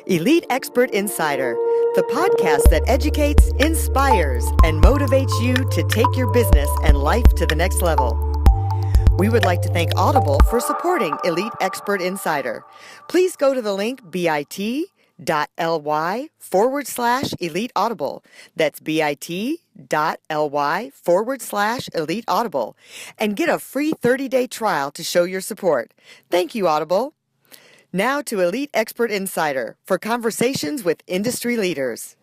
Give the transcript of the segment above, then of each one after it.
Elite Expert Insider, the podcast that educates, inspires, and motivates you to take your business and life to the next level. We would like to thank Audible for supporting Elite Expert Insider. Please go to the link bit.ly/Elite Audible. That's bit.ly/Elite Audible and get a free 30-day trial to show your support. Thank you, Audible. Now to Elite Expert Insider for conversations with industry leaders.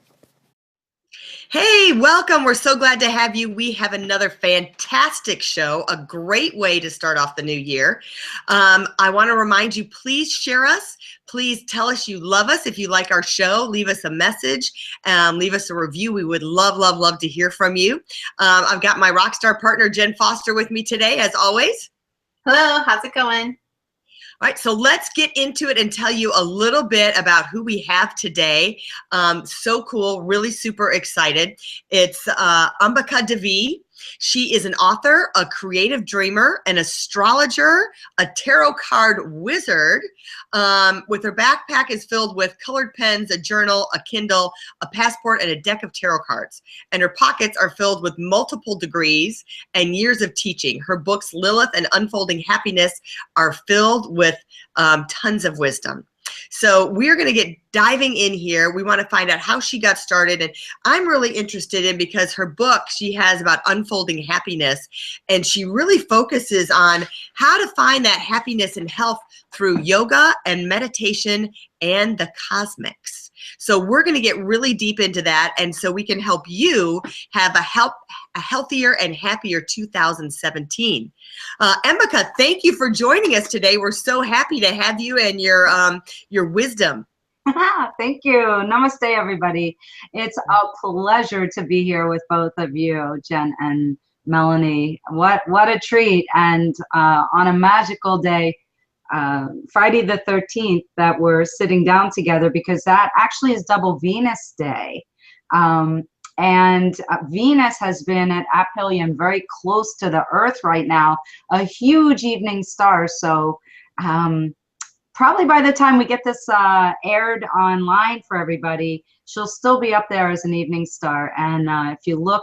Hey, welcome. We're so glad to have you. We have another fantastic show, a great way to start off the new year. I want to remind you, please share us. Please tell us you love us. If you like our show, leave us a message, leave us a review. We would love to hear from you. I've got my rock star partner, Jen Foster, with me today, as always. Hello, how's it going? All right, so let's get into it and tell you a little bit about who we have today. So cool, really super excited. It's Ambika Devi. She is an author, a creative dreamer, an astrologer, a tarot card wizard. With her backpack is filled with colored pens, a journal, a Kindle, a passport, and a deck of tarot cards. And her pockets are filled with multiple degrees and years of teaching. Her books, Lilith and Unfolding Happiness, are filled with tons of wisdom. So we're going to get diving in here. We want to find out how she got started. And I'm really interested in, because her book she has about unfolding happiness, and she really focuses on how to find that happiness and health through yoga and meditation and the cosmics. So we're going to get really deep into that, and so we can help you have a healthier and happier 2017. Ambika, thank you for joining us today. We're so happy to have you and your wisdom. Thank you. Namaste, everybody. It's a pleasure to be here with both of you, Jen and Melanie. What a treat. And on a magical day, Friday the 13th, that we're sitting down together, because that actually is double Venus Day. And Venus has been at aphelion very close to the Earth right now, a huge evening star. So probably by the time we get this aired online for everybody, she'll still be up there as an evening star. And if you look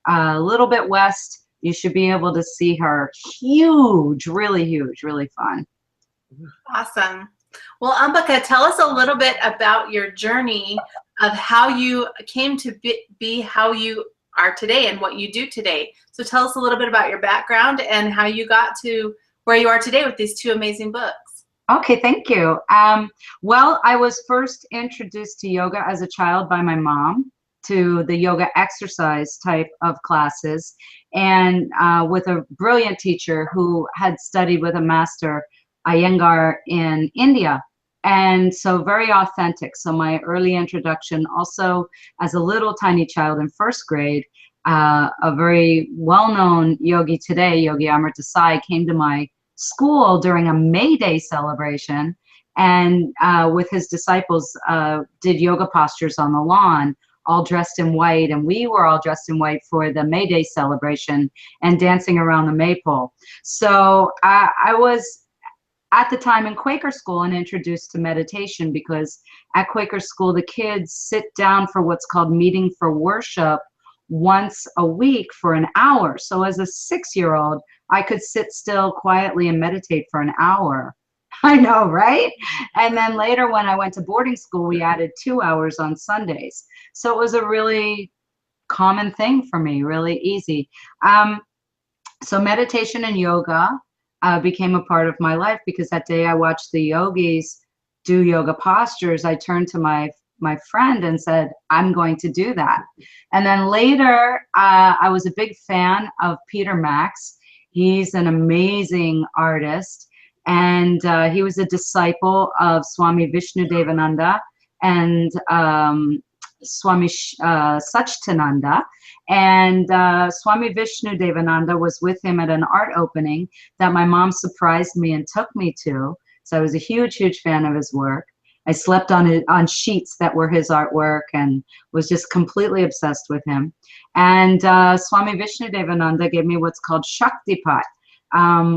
a little bit west, you should be able to see her. Huge, really fun. Awesome. Well, Ambika, tell us a little bit about your journey of how you came to be how you are today and what you do today. So tell us a little bit about your background and how you got to where you are today with these two amazing books. Okay, thank you. Well, I was first introduced to yoga as a child by my mom, to the yoga exercise type of classes, and with a brilliant teacher who had studied with a master Iyengar in India. And so very authentic. So my early introduction, also as a little tiny child in first grade, a very well-known yogi today, Yogi Amrit Desai, came to my school during a May Day celebration, and with his disciples did yoga postures on the lawn, all dressed in white, and we were all dressed in white for the May Day celebration and dancing around the maypole. So I was at the time in Quaker school and introduced to meditation, because at Quaker school the kids sit down for what's called meeting for worship once a week for an hour. So as a 6-year-old, I could sit still quietly and meditate for an hour. I know, right? And then later when I went to boarding school, we added 2 hours on Sundays. So it was a really common thing for me, really easy. So meditation and yoga became a part of my life, because that day I watched the yogis do yoga postures. I turned to my friend and said, I'm going to do that. And then later, I was a big fan of Peter Max. He's an amazing artist, and he was a disciple of Swami Vishnudevananda and Swami Sachtananda. And Swami Vishnudevananda was with him at an art opening that my mom surprised me and took me to. So I was a huge fan of his work. I slept on sheets that were his artwork and was just completely obsessed with him. And Swami Vishnudevananda gave me what's called Shaktipat,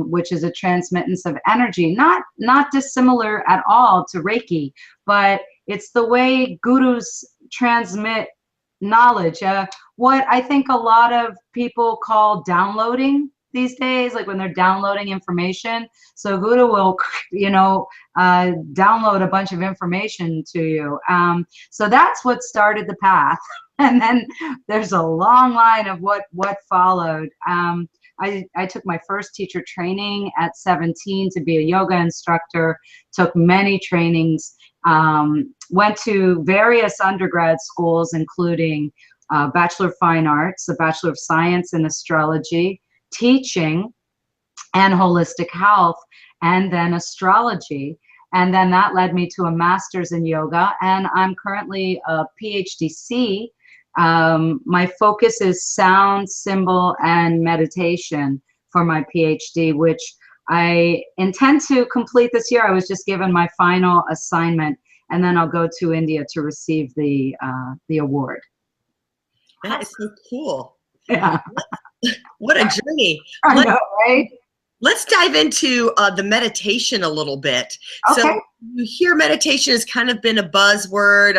which is a transmittance of energy, not dissimilar at all to Reiki, but It's the way gurus transmit knowledge. What I think a lot of people call downloading these days, like when they're downloading information. So guru will, download a bunch of information to you. So that's what started the path. And then there's a long line of what followed. I took my first teacher training at 17 to be a yoga instructor, took many trainings, went to various undergrad schools, including Bachelor of Fine Arts, a Bachelor of Science in Astrology, teaching, and holistic health, and then astrology. And then that led me to a master's in yoga, and I'm currently a PhD. My focus is sound, symbol, and meditation for my PhD, which I intend to complete this year. I was just given my final assignment, and then I'll go to India to receive the award. That is so cool. Yeah. What a journey. I know, right? Let's dive into the meditation a little bit. Okay. So you hear meditation has kind of been a buzzword.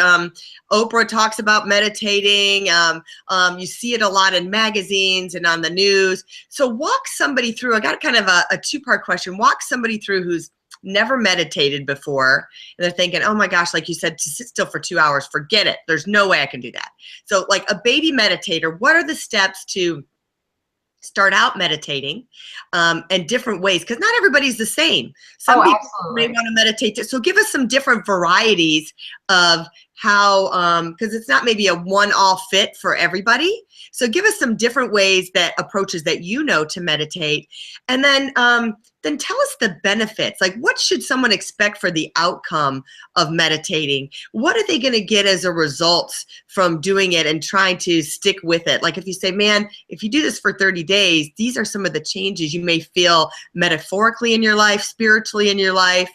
Oprah talks about meditating. You see it a lot in magazines and on the news. So walk somebody through, I got kind of a two-part question. Walk somebody through who's never meditated before, and they're thinking, oh my gosh, like you said, to sit still for 2 hours, forget it. There's no way I can do that. So like a baby meditator, what are the steps to start out meditating, and different ways, because not everybody's the same. Some people may want to meditate. So give us some different varieties of how, because it's not maybe a one-all fit for everybody. So give us some different ways, that approaches that you know to meditate. And then tell us the benefits. Like, what should someone expect for the outcome of meditating? What are they going to get as a result from doing it and trying to stick with it? Like if you say, man, if you do this for 30 days, these are some of the changes you may feel metaphorically in your life, spiritually in your life,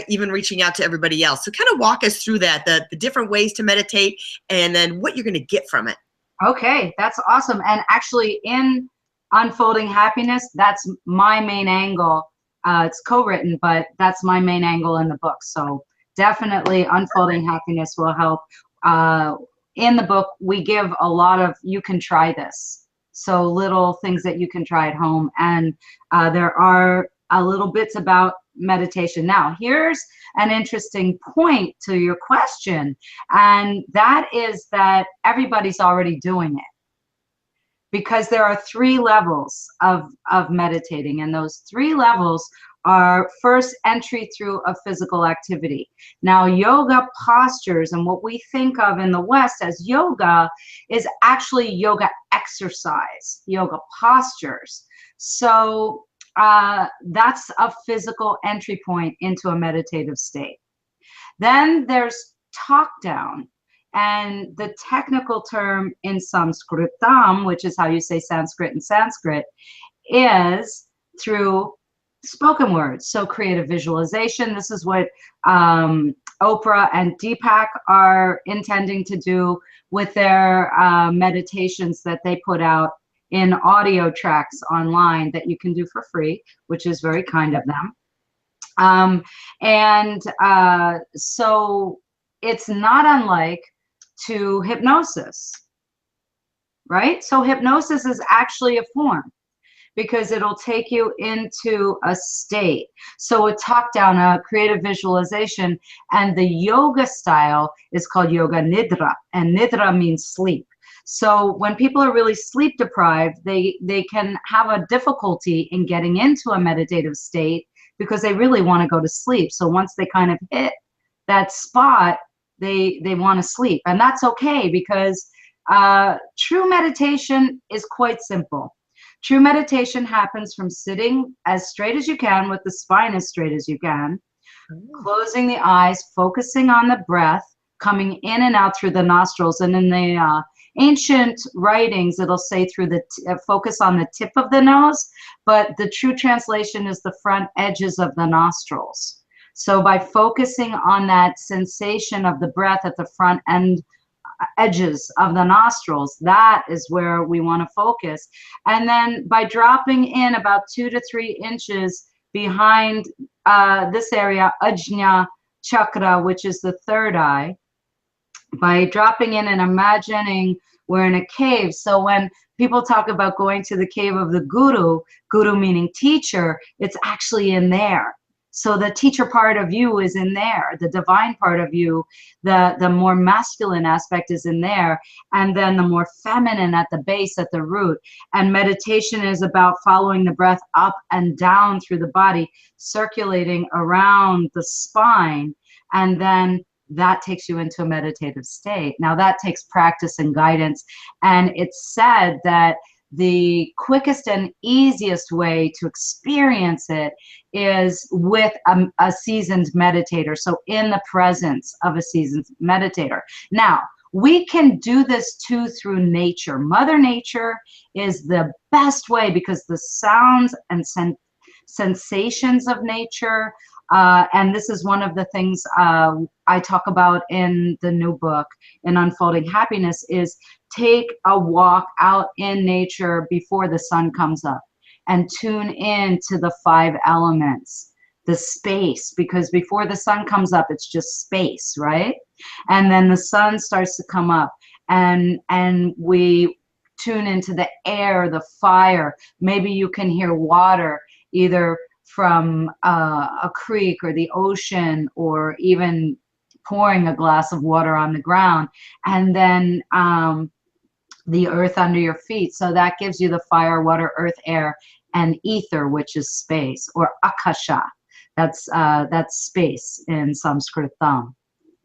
even reaching out to everybody else. So kind of walk us through that, the different ways to meditate, and then what you're going to get from it. Okay, that's awesome. And actually in Unfolding Happiness, that's my main angle. It's co-written, but that's my main angle in the book. So definitely Unfolding Happiness will help. In the book, we give a lot of, you can try this. So little things that you can try at home. And there are a little bits about meditation. Now, here's an interesting point to your question. And that is that everybody's already doing it. Because there are 3 levels of meditating, and those 3 levels are first entry through a physical activity. Now, yoga postures, and what we think of in the West as yoga, is actually yoga exercise, yoga postures. So that's a physical entry point into a meditative state. Then there's talk down. And the technical term in Sanskritam, which is how you say Sanskrit in Sanskrit, is through spoken words. So creative visualization. This is what Oprah and Deepak are intending to do with their meditations that they put out in audio tracks online that you can do for free, which is very kind of them. So it's not unlike to hypnosis, right? So hypnosis is actually a form, because it'll take you into a state. So a talk down, a creative visualization, and the yoga style is called yoga nidra, and nidra means sleep. So when people are really sleep deprived, they can have a difficulty in getting into a meditative state because they really want to go to sleep. So once they kind of hit that spot, they want to sleep, and that's okay, because true meditation is quite simple. True meditation happens from sitting as straight as you can with the spine as straight as you can, closing the eyes, focusing on the breath, coming in and out through the nostrils. And in the ancient writings, it'll say through the focus on the tip of the nose, but the true translation is the front edges of the nostrils. So by focusing on that sensation of the breath at the front end edges of the nostrils, that is where we want to focus. And then by dropping in about 2 to 3 inches behind this area, ajna, chakra, which is the third eye, by dropping in and imagining we're in a cave. So when people talk about going to the cave of the guru, guru meaning teacher, it's actually in there. So the teacher part of you is in there. The divine part of you, the more masculine aspect is in there. And then the more feminine at the base, at the root. And meditation is about following the breath up and down through the body, circulating around the spine. And then that takes you into a meditative state. Now that takes practice and guidance. And it's said that the quickest and easiest way to experience it is with a seasoned meditator. So in the presence of a seasoned meditator. Now, we can do this too through nature. Mother Nature is the best way because the sounds and sensations of nature, and this is one of the things I talk about in the new book, in Unfolding Happiness, is take a walk out in nature before the sun comes up and tune in to the 5 elements, the space, because before the sun comes up, it's just space, right? And then the sun starts to come up and we tune into the air, the fire. Maybe you can hear water, either from a creek or the ocean, or even pouring a glass of water on the ground, and then the earth under your feet. So that gives you the fire, water, earth, air, and ether, which is space, or akasha. That's space in Sanskritam.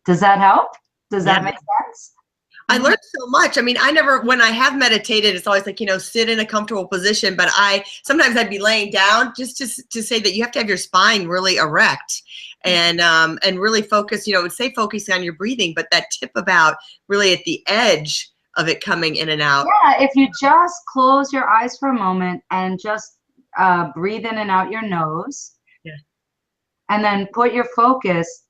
Does that help? Does that make sense? I learned so much. I mean, when I have meditated, it's always like, sit in a comfortable position, but sometimes I'd be laying down just to say that you have to have your spine really erect and really focus, it would say focusing on your breathing, but that tip about really at the edge of it coming in and out. Yeah, if you just close your eyes for a moment and just breathe in and out your nose, and then put your focus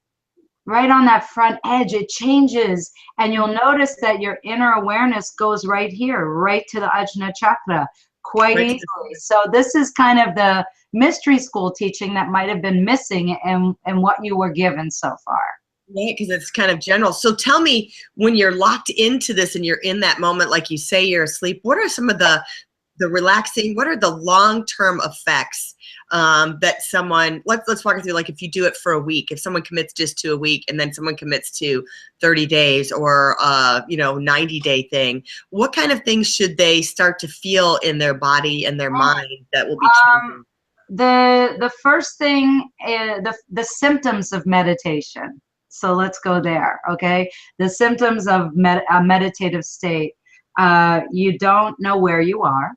right on that front edge, it changes, and you'll notice that your inner awareness goes right here, right to the Ajna chakra, quite easily. So this is kind of the mystery school teaching that might have been missing in what you were given so far. Yeah, because it's kind of general. So tell me, when you're locked into this and you're in that moment, like you say you're asleep, what are some of the relaxing, what are the long-term effects that someone, let's walk through, like if you do it for a week, if someone commits just to a week and then someone commits to 30 days or 90-day thing, what kind of things should they start to feel in their body and their mind that will be changing? The first thing is the symptoms of meditation. So let's go there, okay? The symptoms of a meditative state. You don't know where you are,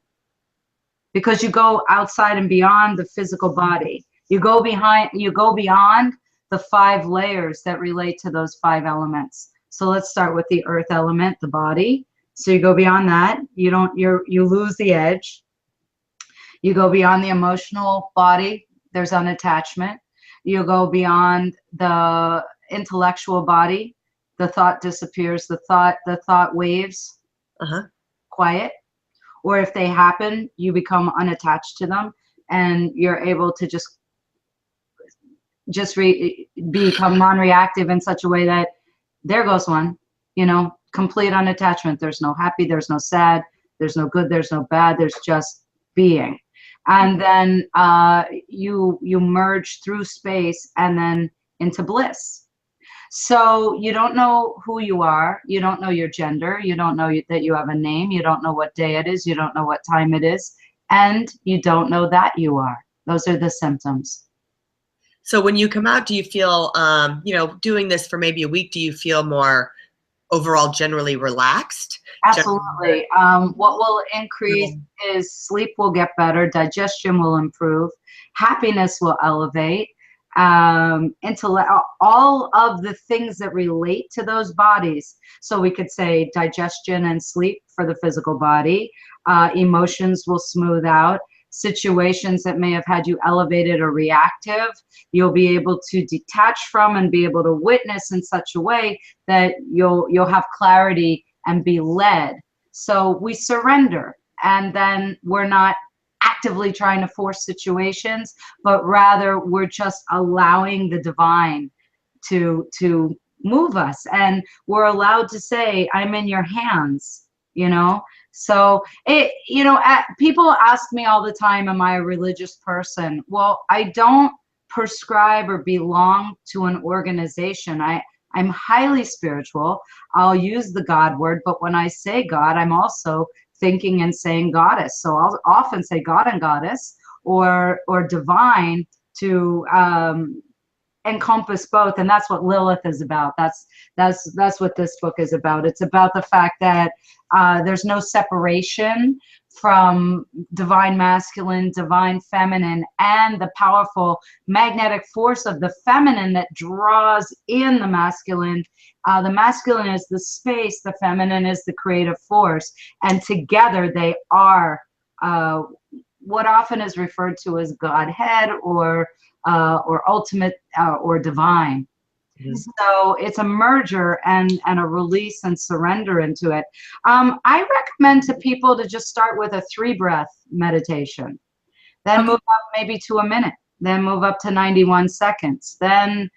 because you go outside and beyond the physical body. You go beyond the 5 layers that relate to those 5 elements. So let's start with the earth element, the body. So you go beyond that. You lose the edge. You go beyond the emotional body. There's unattachment. You go beyond the intellectual body. The thought disappears. The thought waves. Quiet. Or if they happen, you become unattached to them, and you're able to just become non-reactive in such a way that there goes one, complete unattachment. There's no happy, there's no sad, there's no good, there's no bad, there's just being. And then you merge through space and then into bliss. So you don't know who you are. You don't know your gender. You don't know that you have a name. You don't know what day it is. You don't know what time it is. And you don't know that you are. Those are the symptoms. So when you come out, do you feel, doing this for maybe a week, do you feel more overall generally relaxed? Absolutely. What will increase is sleep will get better. Digestion will improve. Happiness will elevate. Intellect, all of the things that relate to those bodies. So we could say digestion and sleep for the physical body. Emotions will smooth out. Situations that may have had you elevated or reactive, you'll be able to detach from and be able to witness in such a way that you'll have clarity and be led. So we surrender, and then we're not actively trying to force situations, but rather we're just allowing the divine to move us, and we're allowed to say, I'm in your hands, you know. So it, you know, people ask me all the time, am I a religious person? Well, I don't prescribe or belong to an organization. I'm highly spiritual. I'll use the God word, but when I say God, I'm also thinking and saying goddess. So I'll often say God and goddess, or divine, to encompass both. And that's what Lilith is about. That's what this book is about. It's about the fact that there's no separation from divine masculine, divine feminine, and the powerful magnetic force of the feminine that draws in the masculine. The masculine is the space, the feminine is the creative force, and together they are what often is referred to as Godhead, or ultimate, or divine. Mm-hmm. So it's a merger and a release and surrender into it. I recommend to people to just start with a 3-breath meditation, then move up maybe to a minute, then move up to 91 seconds, then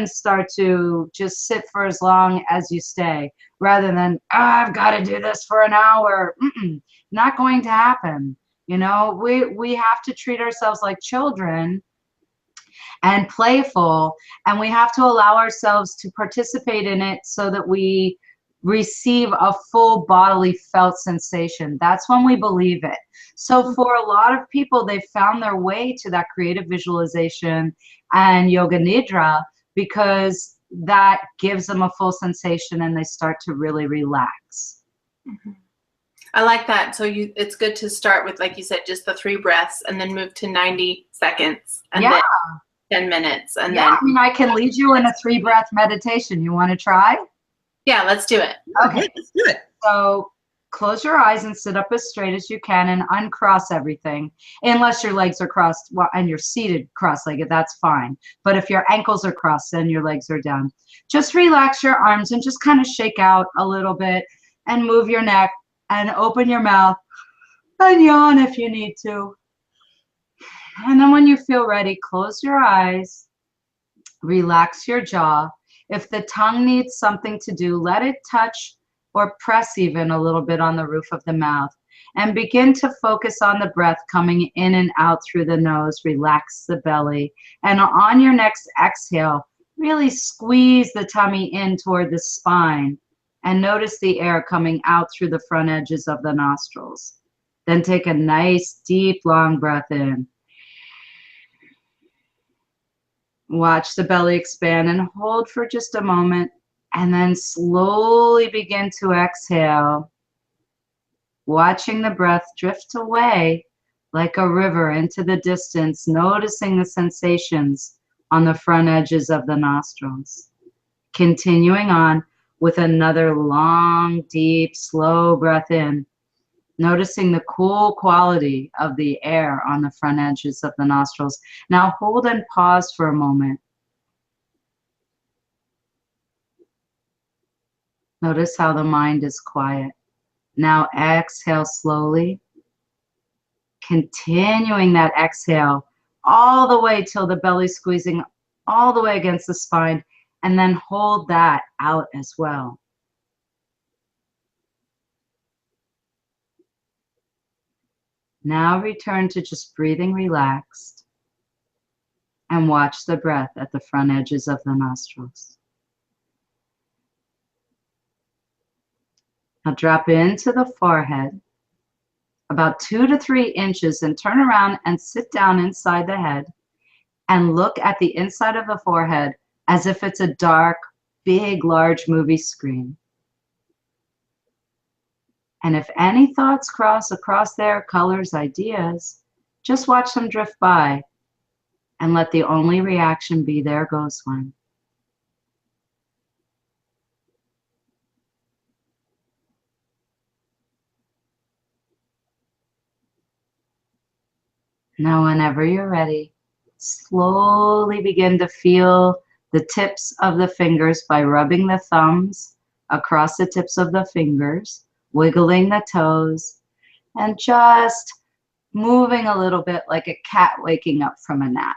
start to just sit for as long as you stay, rather than, oh, I've got to do this for an hour. Not going to happen. You know, we have to treat ourselves like children and playful, and we have to allow ourselves to participate in it so that we receive a full bodily felt sensation. That's when we believe it. So for a lot of people, they've found their way to that creative visualization and yoga nidra because that gives them a full sensation and they start to really relax. Mm-hmm. I like that. So it's good to start with, like you said, just the 3 breaths, and then move to 90 seconds, and then 10 minutes. And then, I mean, I can lead you in a 3-breath meditation. You want to try? Yeah, let's do it. Okay, let's do it. So close your eyes and sit up as straight as you can, and uncross everything, unless your legs are crossed, well, and you're seated cross-legged, that's fine. But if your ankles are crossed, then your legs are down. Just relax your arms and just kind of shake out a little bit, and move your neck, and open your mouth, and yawn if you need to. And then when you feel ready, close your eyes, relax your jaw. If the tongue needs something to do, let it touch or press even a little bit on the roof of the mouth, and begin to focus on the breath coming in and out through the nose. Relax the belly. And on your next exhale, really squeeze the tummy in toward the spine, and notice the air coming out through the front edges of the nostrils. Then take a nice, deep, long breath in. Watch the belly expand and hold for just a moment, and then slowly begin to exhale, watching the breath drift away like a river into the distance, noticing the sensations on the front edges of the nostrils. Continuing on with another long, deep, slow breath in, noticing the cool quality of the air on the front edges of the nostrils. Now hold and pause for a moment. Notice how the mind is quiet. Now exhale slowly, continuing that exhale all the way till the belly squeezing all the way against the spine, and then hold that out as well. Now return to just breathing relaxed, and watch the breath at the front edges of the nostrils. Now drop into the forehead about 2 to 3 inches, and turn around and sit down inside the head, and look at the inside of the forehead as if it's a dark, big, large movie screen. And if any thoughts cross across there, colors, ideas, just watch them drift by, and let the only reaction be, there goes one. Now, whenever you're ready, slowly begin to feel the tips of the fingers by rubbing the thumbs across the tips of the fingers, wiggling the toes, and just moving a little bit like a cat waking up from a nap.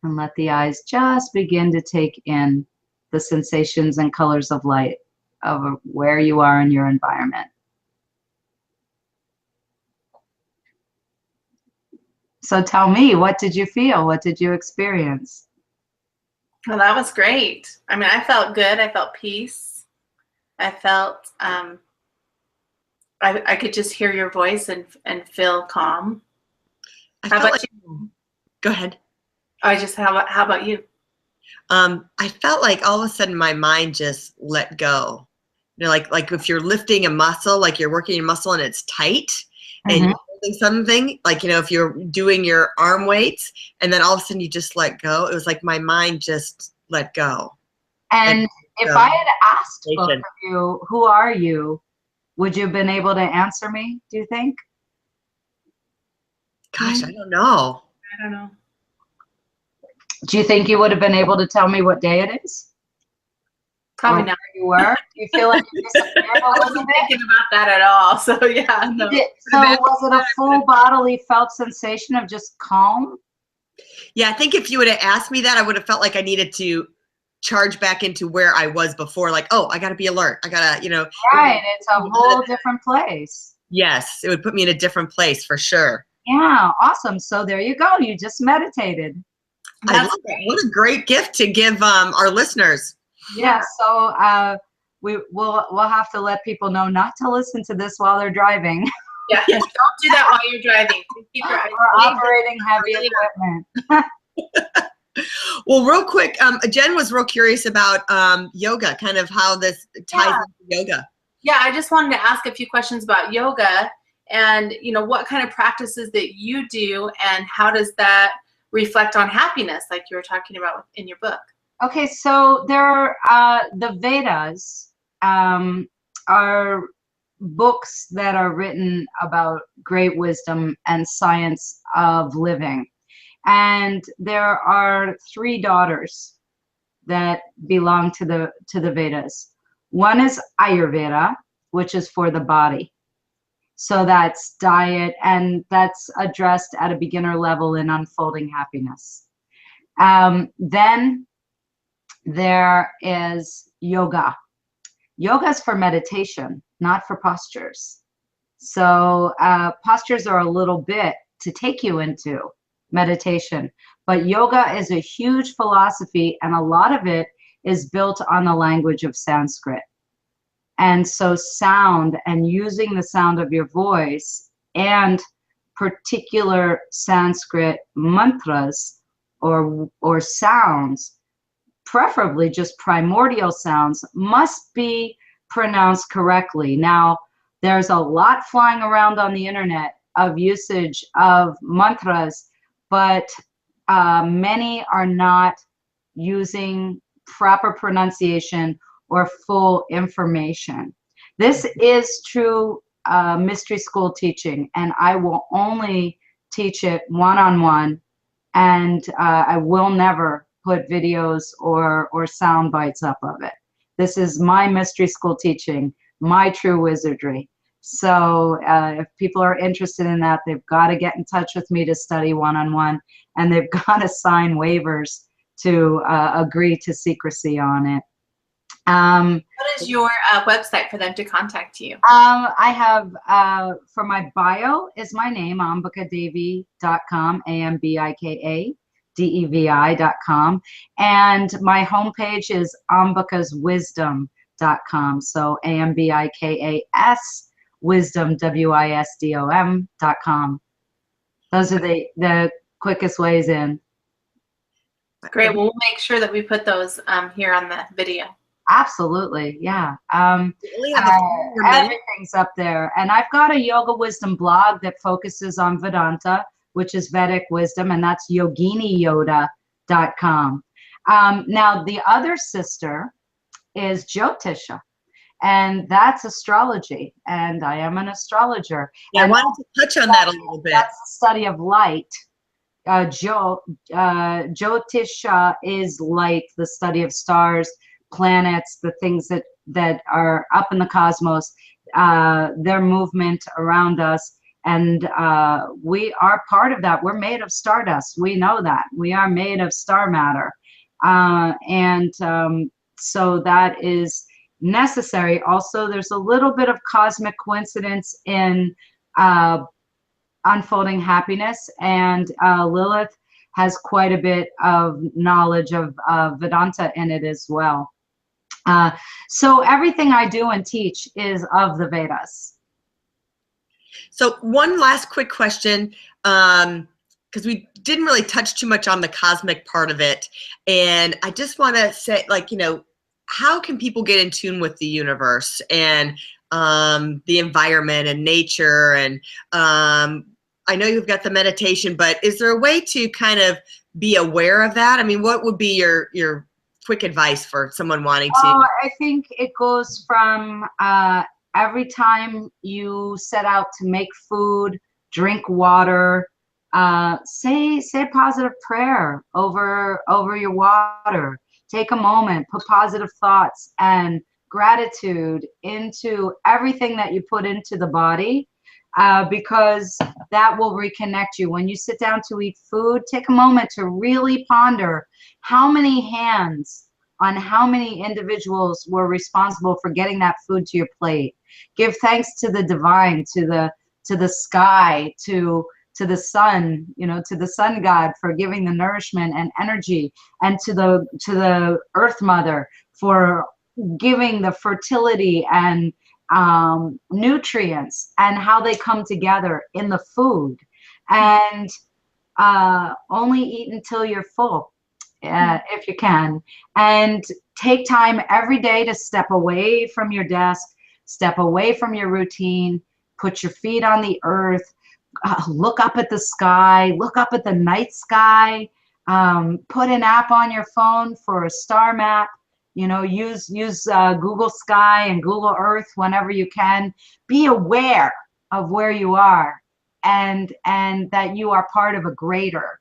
And let the eyes just begin to take in the sensations and colors of light of where you are in your environment. So tell me, what did you feel? What did you experience? Well, that was great. I mean, I felt good. I felt peace. I felt I could just hear your voice and feel calm. How about you? Go ahead. How about you? I felt like all of a sudden my mind just let go. You know, like if you're lifting a muscle, like you're working a muscle and it's tight, and you're holding something, like, you know, if you're doing your arm weights and then all of a sudden you just let go. It was like my mind just let go. And if I had asked both of you, who are you, would you have been able to answer me, do you think? Gosh, I don't know. I don't know. Do you think you would have been able to tell me what day it is? Probably not. You were? Do you feel like you disappeared a I little wasn't bit? thinking about that at all. So yeah, no. So was it a full bodily felt sensation of just calm? Yeah, I think if you would have asked me that, I would have felt like I needed to charge back into where I was before. Like, oh, I got to be alert. I got to, you know. Right, it's a whole different place. Yes, it would put me in a different place for sure. Yeah, awesome. So there you go. You just meditated. I love that. What a great gift to give our listeners. Yeah, so we'll have to let people know not to listen to this while they're driving. Yeah, don't do that while you're driving. Keep your eyes or operating heavy equipment. Well, real quick, Jen was real curious about yoga, kind of how this ties into yoga. Yeah, I just wanted to ask a few questions about yoga and, you know, what kind of practices that you do and how does that reflect on happiness, like you were talking about in your book? Okay, so there are the Vedas are books that are written about great wisdom and science of living. And there are 3 daughters that belong to the Vedas. One is Ayurveda, which is for the body. So that's diet, and that's addressed at a beginner level in unfolding happiness. Then there is yoga. Yoga is for meditation, not for postures. So postures are a little bit to take you into meditation. But yoga is a huge philosophy, and a lot of it is built on the language of Sanskrit. And so sound and using the sound of your voice and particular Sanskrit mantras or sounds, preferably just primordial sounds, must be pronounced correctly. Now, there's a lot flying around on the internet of usage of mantras, but many are not using proper pronunciation or full information. This is true mystery school teaching, and I will only teach it one-on-one, and I will never put videos or sound bites up of it. This is my mystery school teaching, my true wizardry. So if people are interested in that, they've got to get in touch with me to study one-on-one, and they've got to sign waivers to agree to secrecy on it. What is your website for them to contact you? I have, for my bio is my name, ambikadevi.com, AMBIKADEVI.com. And my homepage is ambikaswisdom.com. So AMBIKAS wisdom, WISDOM.com. Those are the quickest ways in. Great. Well, we'll make sure that we put those here on the video. Absolutely, yeah. Everything's up there. And I've got a Yoga Wisdom blog that focuses on Vedanta, which is Vedic wisdom, and that's yoginiyoda.com. Now, the other sister is Jyotisha, and that's astrology, and I am an astrologer. Yeah, I wanted to touch on that a little bit. That's the study of light. Jyotisha is light, the study of stars, planets, the things that are up in the cosmos, their movement around us. And we are part of that. We're made of stardust. We know that. We are made of star matter. So that is necessary. Also, there's a little bit of cosmic coincidence in unfolding happiness, and Lilith has quite a bit of knowledge of Vedanta in it as well. So everything I do and teach is of the Vedas. So one last quick question, because we didn't really touch too much on the cosmic part of it. And I just want to say, like, you know, how can people get in tune with the universe and the environment and nature? And I know you've got the meditation, but is there a way to kind of be aware of that? I mean, what would be your quick advice for someone wanting to? I think it goes from every time you set out to make food, drink water, say a positive prayer over your water. Take a moment, put positive thoughts and gratitude into everything that you put into the body, because that will reconnect you. When you sit down to eat food, take a moment to really ponder how many hands on how many individuals were responsible for getting that food to your plate. Give thanks to the divine, to the sky, to the sun, you know, to the sun god for giving the nourishment and energy, and to the earth mother for giving the fertility and nutrients, and how they come together in the food. And only eat until you're full, if you can, and take time every day to step away from your desk, step away from your routine, put your feet on the earth, look up at the sky, look up at the night sky, put an app on your phone for a star map, you know, use Google Sky and Google Earth whenever you can. Be aware of where you are, and that you are part of a greater.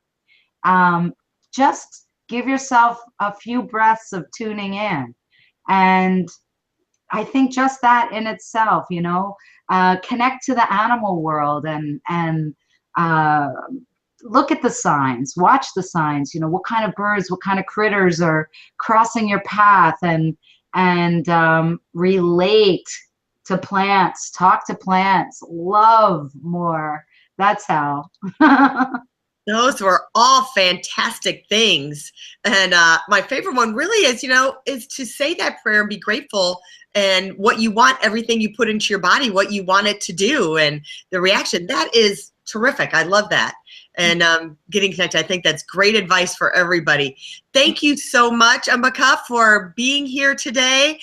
Just give yourself a few breaths of tuning in. And I think just that in itself, you know, connect to the animal world, and look at the signs, watch the signs, you know, what kind of birds, what kind of critters are crossing your path, and relate to plants, talk to plants, love more. That's how. Those were all fantastic things. And my favorite one really is, you know, is to say that prayer and be grateful, and what you want, everything you put into your body, what you want it to do, and the reaction. That is terrific. I love that. And getting connected, I think that's great advice for everybody. Thank you so much, Ambika, for being here today.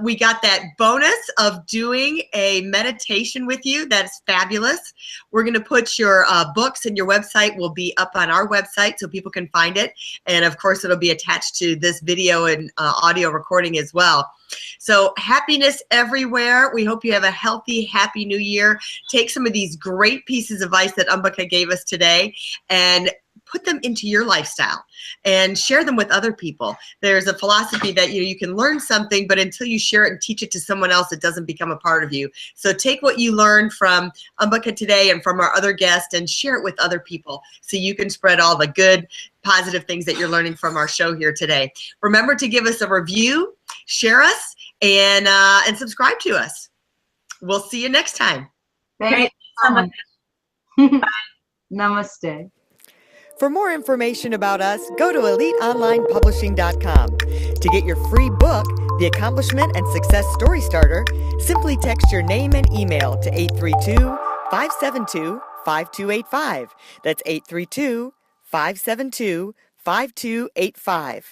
We got that bonus of doing a meditation with you. That's fabulous. We're going to put your books, and your website will be up on our website so people can find it. And of course, it'll be attached to this video and audio recording as well. So happiness everywhere. We hope you have a healthy, happy new year. Take some of these great pieces of advice that Ambika gave us today and put them into your lifestyle and share them with other people. There's a philosophy that you can learn something, but until you share it and teach it to someone else, it doesn't become a part of you. So take what you learned from Ambika today and from our other guests and share it with other people so you can spread all the good, positive things that you're learning from our show here today. Remember to give us a review, share us, and subscribe to us. We'll see you next time. Thank you so much. Namaste. For more information about us, go to eliteonlinepublishing.com. To get your free book, The Accomplishment and Success Story Starter, simply text your name and email to 832-572-5285. That's 832-572-5285.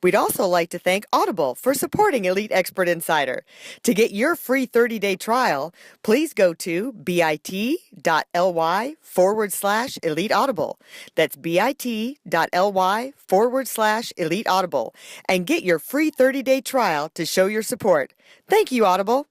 We'd also like to thank Audible for supporting Elite Expert Insider. To get your free 30-day trial, please go to bit.ly/Elite Audible. That's bit.ly/Elite Audible. And get your free 30-day trial to show your support. Thank you, Audible.